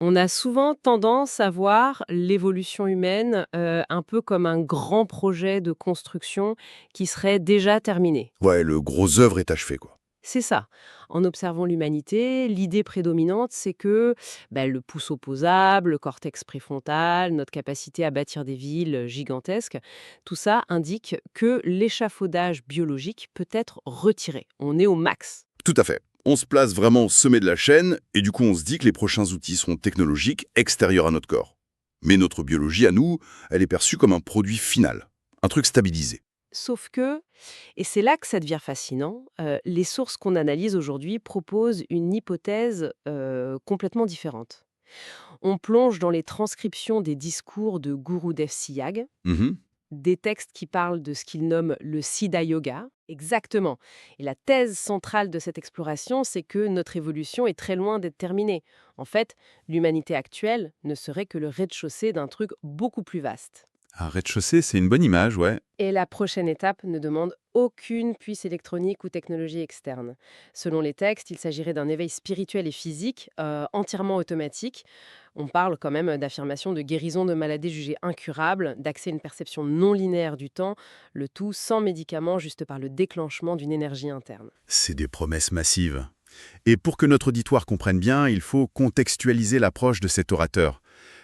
On a souvent tendance à voir l'évolution humaine, un peu comme un grand projet de construction qui serait déjà terminé. Ouais, le gros œuvre est achevé, quoi. C'est ça. En observant l'humanité, l'idée prédominante, c'est que le pouce opposable, le cortex préfrontal, notre capacité à bâtir des villes gigantesques, tout ça indique que l'échafaudage biologique peut être retiré. On est au max. Tout à fait. On se place vraiment au sommet de la chaîne, et du coup on se dit que les prochains outils seront technologiques, extérieurs à notre corps. Mais notre biologie, à nous, elle est perçue comme un produit final, un truc stabilisé. Sauf que, et c'est là que ça devient fascinant, les sources qu'on analyse aujourd'hui proposent une hypothèse complètement différente. On plonge dans les transcriptions des discours de Gurudev Siyag, Mhm. des textes qui parlent de ce qu'il nomme le Siddha Yoga. Exactement. Et la thèse centrale de cette exploration, c'est que notre évolution est très loin d'être terminée. En fait, l'humanité actuelle ne serait que le rez-de-chaussée d'un truc beaucoup plus vaste. Un rez-de-chaussée, c'est une bonne image, ouais. Et la prochaine étape ne demande aucune puce électronique ou technologie externe. Selon les textes, il s'agirait d'un éveil spirituel et physique entièrement automatique. On parle quand même d'affirmation de guérison de maladies jugées incurables, d'accès à une perception non linéaire du temps, le tout sans médicaments, juste par le déclenchement d'une énergie interne. C'est des promesses massives. Et pour que notre auditoire comprenne bien, il faut contextualiser l'approche de cet orateur.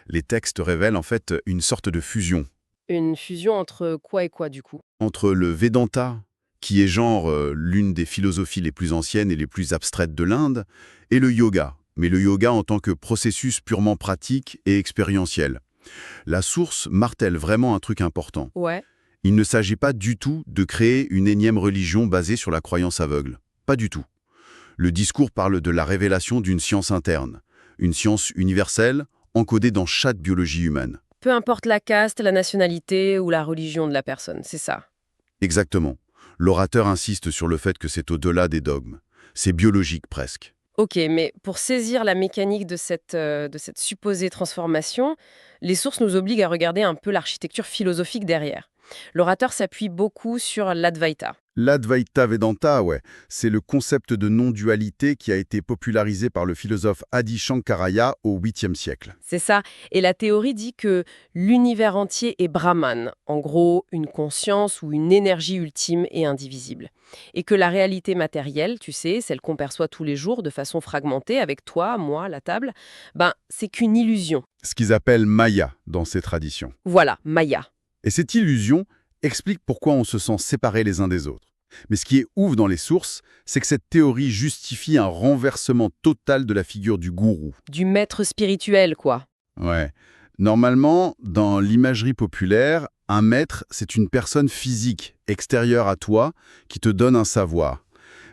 Les textes révèlent en fait une sorte de fusion Une fusion entre quoi et quoi du coup? entre le Vedanta, qui est genre l'une des philosophies les plus anciennes et les plus abstraites de l'Inde, et le yoga, mais le yoga en tant que processus purement pratique et expérientiel. La source martèle vraiment un truc important. Ouais. Il ne s'agit pas du tout de créer une énième religion basée sur la croyance aveugle. Pas du tout. Le discours parle de la révélation d'une science interne, une science universelle encodée dans chaque biologie humaine. Peu importe la caste, la nationalité ou la religion de la personne, c'est ça. Exactement. L'orateur insiste sur le fait que c'est au-delà des dogmes. C'est biologique presque. Ok, mais pour saisir la mécanique de cette supposée transformation, les sources nous obligent à regarder un peu l'architecture philosophique derrière. L'orateur s'appuie beaucoup sur l'Advaita. L'Advaita Vedanta, ouais, c'est le concept de non-dualité qui a été popularisé par le philosophe Adi Shankaraya au 8e siècle. C'est ça. Et la théorie dit que l'univers entier est Brahman, en gros une conscience ou une énergie ultime et indivisible. Et que la réalité matérielle, tu sais, celle qu'on perçoit tous les jours de façon fragmentée avec toi, moi, la table, c'est qu'une illusion. Ce qu'ils appellent Maya dans ces traditions. Voilà, Maya. Et cette illusion explique pourquoi on se sent séparés les uns des autres. Mais ce qui est ouf dans les sources, c'est que cette théorie justifie un renversement total de la figure du gourou. Du maître spirituel, quoi. Ouais. Normalement, dans l'imagerie populaire, un maître, c'est une personne physique, extérieure à toi, qui te donne un savoir.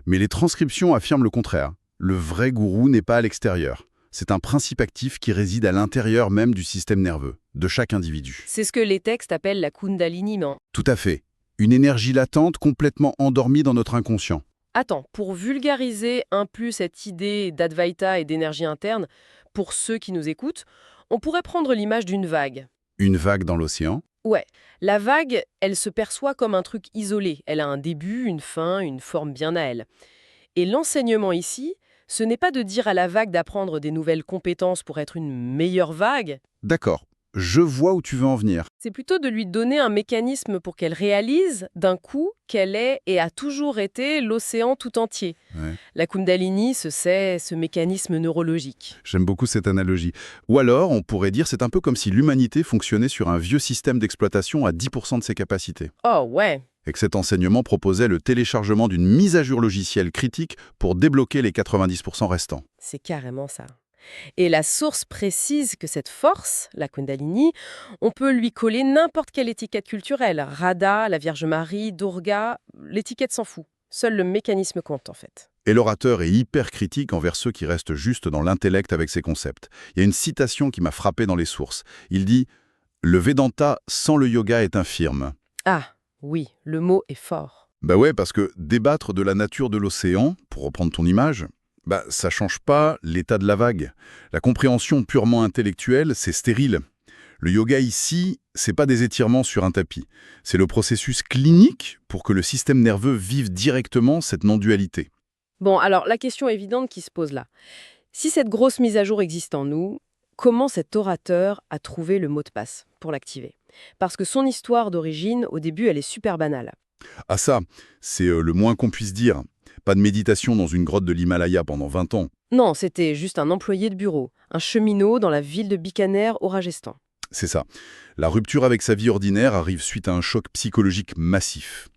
Mais les transcriptions affirment le contraire. Le vrai gourou n'est pas à l'extérieur. C'est un principe actif qui réside à l'intérieur même du système nerveux, de chaque individu. C'est ce que les textes appellent la Kundalini, non? Tout à fait. Une énergie latente complètement endormie dans notre inconscient. Attends, pour vulgariser un peu cette idée d'Advaita et d'énergie interne, pour ceux qui nous écoutent, on pourrait prendre l'image d'une vague. Une vague dans l'océan. Ouais, la vague, elle se perçoit comme un truc isolé. Elle a un début, une fin, une forme bien à elle. Et l'enseignement ici, ce n'est pas de dire à la vague d'apprendre des nouvelles compétences pour être une meilleure vague, D'accord. Je vois où tu veux en venir. c'est plutôt de lui donner un mécanisme pour qu'elle réalise d'un coup qu'elle est et a toujours été l'océan tout entier. Ouais. La Kundalini, c'est ce mécanisme neurologique. J'aime beaucoup cette analogie. Ou alors, on pourrait dire c'est un peu comme si l'humanité fonctionnait sur un vieux système d'exploitation à 10% de ses capacités. Oh ouais, Et que cet enseignement proposait le téléchargement d'une mise à jour logicielle critique pour débloquer les 90% restants. c'est carrément ça. Et la source précise que cette force, la Kundalini, on peut lui coller n'importe quelle étiquette culturelle. Radha, la Vierge Marie, Durga, l'étiquette s'en fout. Seul le mécanisme compte en fait. Et l'orateur est hyper critique envers ceux qui restent juste dans l'intellect avec ces concepts. Il y a une citation qui m'a frappé dans les sources. Il dit « Le Vedanta sans le yoga est infirme ». Ah, oui, le mot est fort. Bah ouais, parce que débattre de la nature de l'océan, pour reprendre ton image, ça change pas l'état de la vague. La compréhension purement intellectuelle, c'est stérile. Le yoga ici, c'est pas des étirements sur un tapis. C'est le processus clinique pour que le système nerveux vive directement cette non-dualité. Bon, alors la question évidente qui se pose là. Si cette grosse mise à jour existe en nous, comment cet orateur a trouvé le mot de passe pour l'activer. Parce que son histoire d'origine, au début, elle est super banale. Ah ça, c'est le moins qu'on puisse dire. Pas de méditation dans une grotte de l'Himalaya pendant 20 ans. Non, c'était juste un employé de bureau, un cheminot dans la ville de Bikaner au Rajasthan. C'est ça. La rupture avec sa vie ordinaire arrive suite à un choc psychologique massif.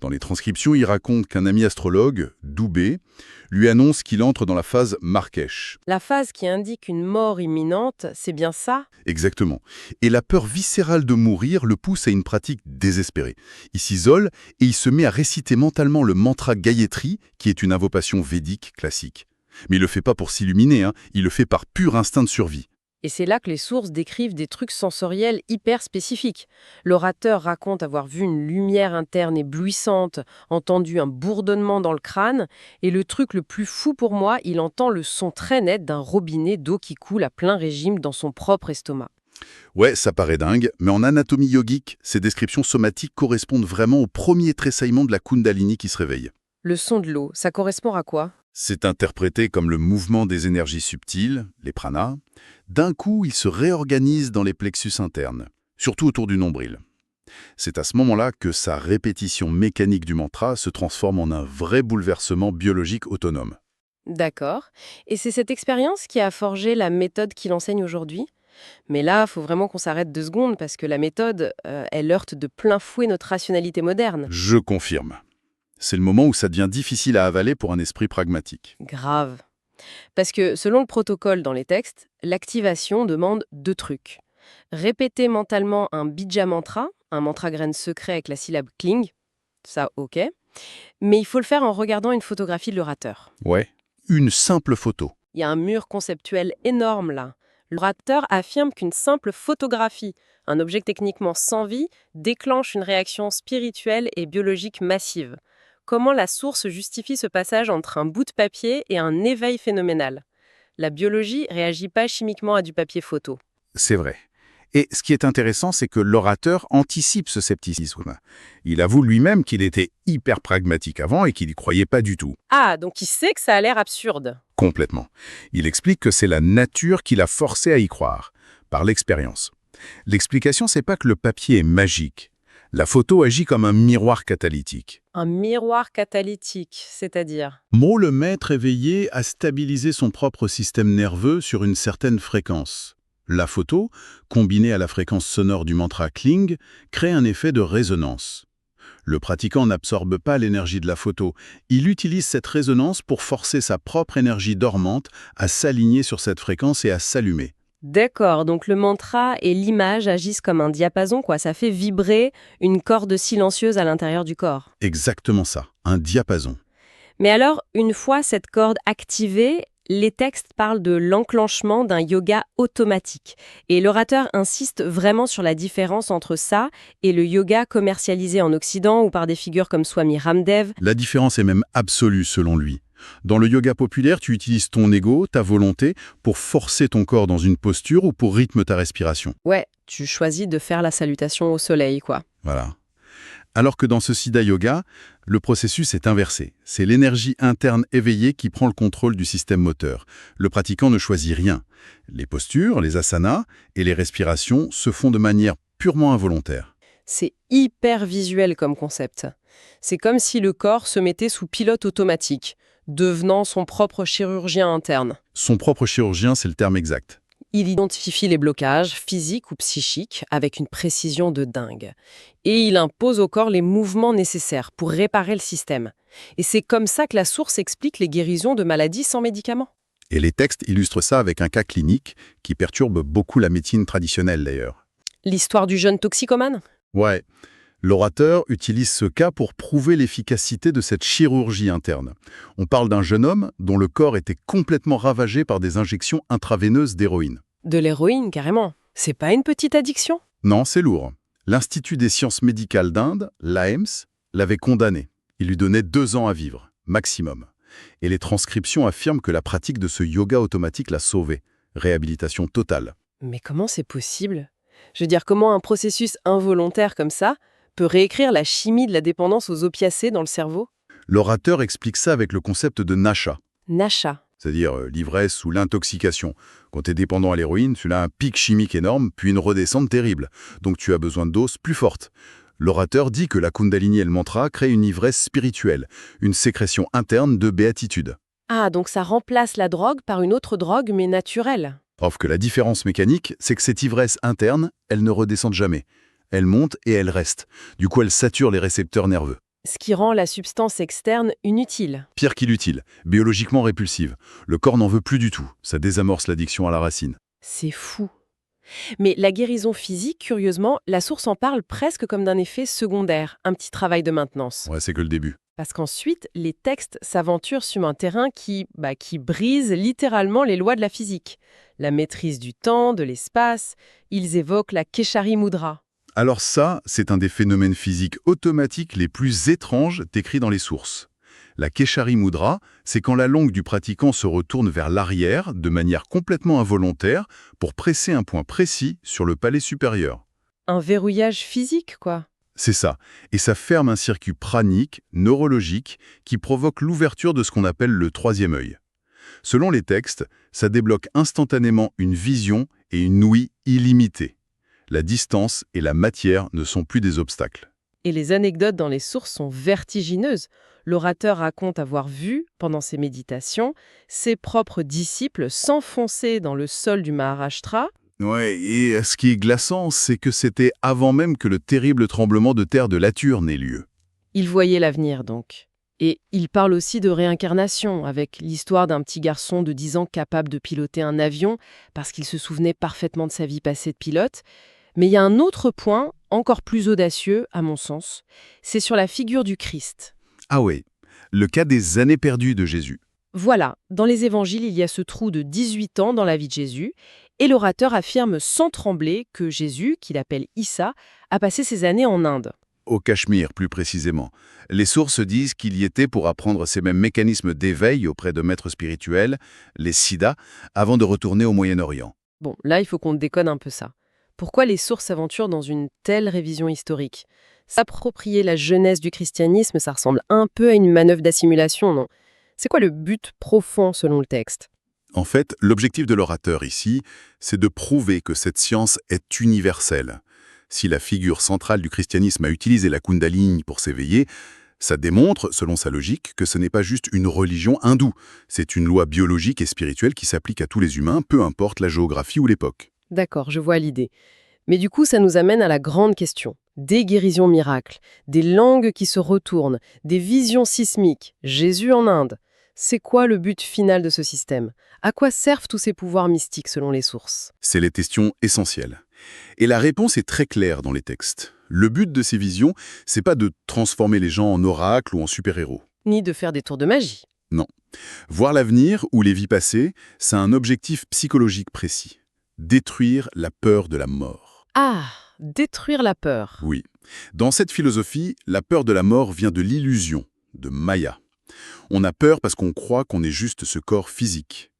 Dans les transcriptions, il raconte qu'un ami astrologue, Doubé, lui annonce qu'il entre dans la phase Markesh. La phase qui indique une mort imminente, c'est bien ça? Exactement. Et la peur viscérale de mourir le pousse à une pratique désespérée. Il s'isole et il se met à réciter mentalement le mantra Gayatri, qui est une invocation védique classique. Mais il le fait pas pour s'illuminer, il le fait par pur instinct de survie. Et c'est là que les sources décrivent des trucs sensoriels hyper spécifiques. L'orateur raconte avoir vu une lumière interne éblouissante, entendu un bourdonnement dans le crâne, et le truc le plus fou pour moi, il entend le son très net d'un robinet d'eau qui coule à plein régime dans son propre estomac. Ouais, ça paraît dingue, mais en anatomie yogique, ces descriptions somatiques correspondent vraiment au premier tressaillement de la Kundalini qui se réveille. Le son de l'eau, ça correspond à quoi? C'est interprété comme le mouvement des énergies subtiles, les pranas. D'un coup, il se réorganise dans les plexus internes, surtout autour du nombril. C'est à ce moment-là que sa répétition mécanique du mantra se transforme en un vrai bouleversement biologique autonome. D'accord. Et c'est cette expérience qui a forgé la méthode qu'il enseigne aujourd'hui? Mais là, il faut vraiment qu'on s'arrête 2 secondes parce que la méthode, elle heurte de plein fouet notre rationalité moderne. Je confirme. C'est le moment où ça devient difficile à avaler pour un esprit pragmatique. Grave. Parce que selon le protocole dans les textes, l'activation demande 2 trucs. Répéter mentalement un bija mantra, un mantra graine secret avec la syllabe kling, ça ok. Mais il faut le faire en regardant une photographie de l'orateur. Ouais. Une simple photo. Il y a un mur conceptuel énorme là. L'orateur affirme qu'une simple photographie, un objet techniquement sans vie, déclenche une réaction spirituelle et biologique massive. Comment la source justifie ce passage entre un bout de papier et un éveil phénoménal? La biologie réagit pas chimiquement à du papier photo. C'est vrai. Et ce qui est intéressant, c'est que l'orateur anticipe ce scepticisme. Il avoue lui-même qu'il était hyper pragmatique avant et qu'il n'y croyait pas du tout. Ah, donc il sait que ça a l'air absurde. Complètement. Il explique que c'est la nature qui l'a forcé à y croire, par l'expérience. L'explication, c'est pas que le papier est magique. La photo agit comme un miroir catalytique. Un miroir catalytique, c'est-à-dire? Mo, le maître éveillé, a stabilisé son propre système nerveux sur une certaine fréquence. La photo, combinée à la fréquence sonore du mantra Kling, crée un effet de résonance. Le pratiquant n'absorbe pas l'énergie de la photo. Il utilise cette résonance pour forcer sa propre énergie dormante à s'aligner sur cette fréquence et à s'allumer. D'accord, donc le mantra et l'image agissent comme un diapason, quoi. Ça fait vibrer une corde silencieuse à l'intérieur du corps. Exactement ça, un diapason. Mais alors, une fois cette corde activée, les textes parlent de l'enclenchement d'un yoga automatique. Et l'orateur insiste vraiment sur la différence entre ça et le yoga commercialisé en Occident ou par des figures comme Swami Ramdev. La différence est même absolue selon lui. Dans le yoga populaire, tu utilises ton ego, ta volonté, pour forcer ton corps dans une posture ou pour rythmer ta respiration. Ouais, tu choisis de faire la salutation au soleil, quoi. Voilà. Alors que dans ce Siddha Yoga, le processus est inversé. C'est l'énergie interne éveillée qui prend le contrôle du système moteur. Le pratiquant ne choisit rien. Les postures, les asanas et les respirations se font de manière purement involontaire. C'est hyper visuel comme concept. C'est comme si le corps se mettait sous pilote automatique, devenant son propre chirurgien interne. Son propre chirurgien, c'est le terme exact. Il identifie les blocages, physiques ou psychiques, avec une précision de dingue. Et il impose au corps les mouvements nécessaires pour réparer le système. Et c'est comme ça que la source explique les guérisons de maladies sans médicaments. Et les textes illustrent ça avec un cas clinique qui perturbe beaucoup la médecine traditionnelle d'ailleurs. L'histoire du jeune toxicomane? Ouais. L'orateur utilise ce cas pour prouver l'efficacité de cette chirurgie interne. On parle d'un jeune homme dont le corps était complètement ravagé par des injections intraveineuses d'héroïne. De l'héroïne, carrément. C'est pas une petite addiction? Non, c'est lourd. L'Institut des sciences médicales d'Inde, l'AIMS, l'avait condamné. Il lui donnait 2 ans à vivre, maximum. Et les transcriptions affirment que la pratique de ce yoga automatique l'a sauvé. Réhabilitation totale. Mais comment c'est possible? Je veux dire, comment un processus involontaire comme ça peut réécrire la chimie de la dépendance aux opiacés dans le cerveau? L'orateur explique ça avec le concept de nasha. Nasha, c'est-à-dire l'ivresse ou l'intoxication. Quand tu es dépendant à l'héroïne, tu as un pic chimique énorme, puis une redescente terrible. Donc tu as besoin de doses plus fortes. L'orateur dit que la Kundalini et le mantra créent une ivresse spirituelle, une sécrétion interne de béatitude. Ah, donc ça remplace la drogue par une autre drogue, mais naturelle. Sauf que la différence mécanique, c'est que cette ivresse interne, elle ne redescend jamais. Elle monte et elle reste. Du coup, elle sature les récepteurs nerveux. Ce qui rend la substance externe inutile. Pire qu'inutile, biologiquement répulsive. Le corps n'en veut plus du tout. Ça désamorce l'addiction à la racine. C'est fou. Mais la guérison physique, curieusement, la source en parle presque comme d'un effet secondaire, un petit travail de maintenance. Ouais, c'est que le début. Parce qu'ensuite, les textes s'aventurent sur un terrain qui brise littéralement les lois de la physique. La maîtrise du temps, de l'espace, ils évoquent la Keshari Mudra. Alors ça, c'est un des phénomènes physiques automatiques les plus étranges décrits dans les sources. La Keshari Mudra, c'est quand la langue du pratiquant se retourne vers l'arrière de manière complètement involontaire pour presser un point précis sur le palais supérieur. Un verrouillage physique, quoi. C'est ça. Et ça ferme un circuit pranique, neurologique, qui provoque l'ouverture de ce qu'on appelle le troisième œil. Selon les textes, ça débloque instantanément une vision et une ouïe illimitée. La distance et la matière ne sont plus des obstacles. Et les anecdotes dans les sources sont vertigineuses. L'orateur raconte avoir vu, pendant ses méditations, ses propres disciples s'enfoncer dans le sol du Maharashtra. Ouais, et ce qui est glaçant, c'est que c'était avant même que le terrible tremblement de terre de Latur n'ait lieu. Il voyait l'avenir, donc. Et il parle aussi de réincarnation, avec l'histoire d'un petit garçon de 10 ans capable de piloter un avion, parce qu'il se souvenait parfaitement de sa vie passée de pilote. Mais il y a un autre point, encore plus audacieux, à mon sens, c'est sur la figure du Christ. Ah ouais, le cas des années perdues de Jésus. Voilà, dans les évangiles, il y a ce trou de 18 ans dans la vie de Jésus, et l'orateur affirme sans trembler que Jésus, qu'il appelle Issa, a passé ses années en Inde. Au Cachemire, plus précisément. Les sources disent qu'il y était pour apprendre ces mêmes mécanismes d'éveil auprès de maîtres spirituels, les siddhas, avant de retourner au Moyen-Orient. Bon, là, il faut qu'on décode un peu ça. Pourquoi les sources s'aventurent dans une telle révision historique? S'approprier la jeunesse du christianisme, ça ressemble un peu à une manœuvre d'assimilation, non? C'est quoi le but profond selon le texte? En fait, l'objectif de l'orateur ici, c'est de prouver que cette science est universelle. Si la figure centrale du christianisme a utilisé la Kundalini pour s'éveiller, ça démontre, selon sa logique, que ce n'est pas juste une religion hindoue. C'est une loi biologique et spirituelle qui s'applique à tous les humains, peu importe la géographie ou l'époque. D'accord, je vois l'idée. Mais du coup, ça nous amène à la grande question. Des guérisons miracles, des langues qui se retournent, des visions sismiques, Jésus en Inde. C'est quoi le but final de ce système? À quoi servent tous ces pouvoirs mystiques selon les sources? C'est les questions essentielles. Et la réponse est très claire dans les textes. Le but de ces visions, c'est pas de transformer les gens en oracles ou en super-héros. Ni de faire des tours de magie. Non. Voir l'avenir ou les vies passées, c'est un objectif psychologique précis. Détruire la peur de la mort. Ah, détruire la peur. Oui. Dans cette philosophie, la peur de la mort vient de l'illusion, de Maya. On a peur parce qu'on croit qu'on est juste ce corps physique.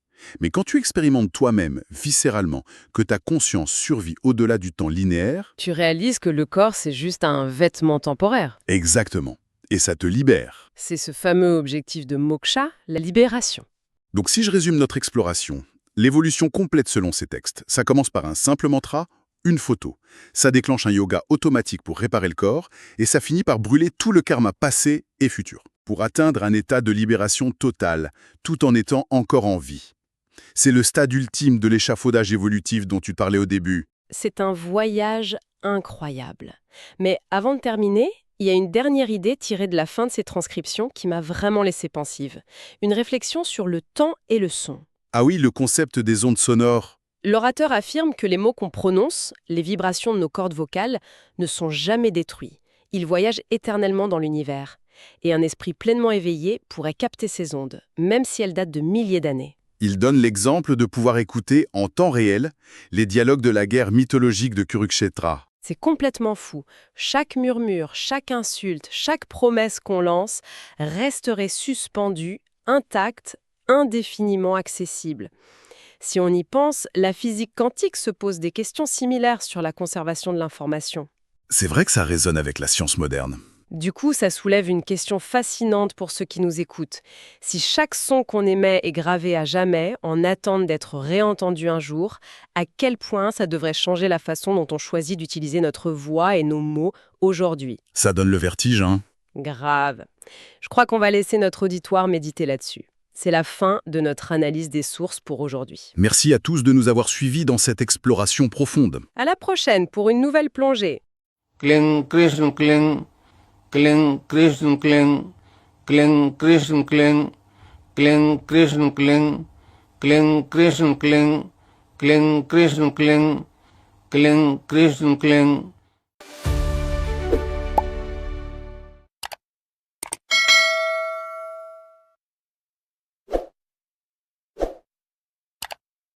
Mais quand tu expérimentes toi-même, viscéralement, que ta conscience survit au-delà du temps linéaire... Tu réalises que le corps, c'est juste un vêtement temporaire. Exactement. Et ça te libère. C'est ce fameux objectif de moksha, la libération. Donc si je résume notre exploration, l'évolution complète selon ces textes, ça commence par un simple mantra, une photo. Ça déclenche un yoga automatique pour réparer le corps, et ça finit par brûler tout le karma passé et futur, pour atteindre un état de libération totale, tout en étant encore en vie. C'est le stade ultime de l'échafaudage évolutif dont tu parlais au début. C'est un voyage incroyable. Mais avant de terminer, il y a une dernière idée tirée de la fin de ces transcriptions qui m'a vraiment laissé pensive. Une réflexion sur le temps et le son. Ah oui, le concept des ondes sonores. L'orateur affirme que les mots qu'on prononce, les vibrations de nos cordes vocales, ne sont jamais détruits. Ils voyagent éternellement dans l'univers. Et un esprit pleinement éveillé pourrait capter ces ondes, même si elles datent de milliers d'années. Il donne l'exemple de pouvoir écouter en temps réel les dialogues de la guerre mythologique de Kurukshetra. C'est complètement fou. Chaque murmure, chaque insulte, chaque promesse qu'on lance resterait suspendue, intacte, indéfiniment accessible. Si on y pense, la physique quantique se pose des questions similaires sur la conservation de l'information. C'est vrai que ça résonne avec la science moderne. Du coup, ça soulève une question fascinante pour ceux qui nous écoutent. Si chaque son qu'on émet est gravé à jamais, en attente d'être réentendu un jour, à quel point ça devrait changer la façon dont on choisit d'utiliser notre voix et nos mots aujourd'hui? Ça donne le vertige, hein. Grave. Je crois qu'on va laisser notre auditoire méditer là-dessus. C'est la fin de notre analyse des sources pour aujourd'hui. Merci à tous de nous avoir suivis dans cette exploration profonde. À la prochaine pour une nouvelle plongée. Kling, Krishna, kling, kling, Krishna, kling, kling, Krishna, kling, kling, Krishna, kling, kling, Krishna, kling, kling, Krishna, kling, kling, Krishna, kling.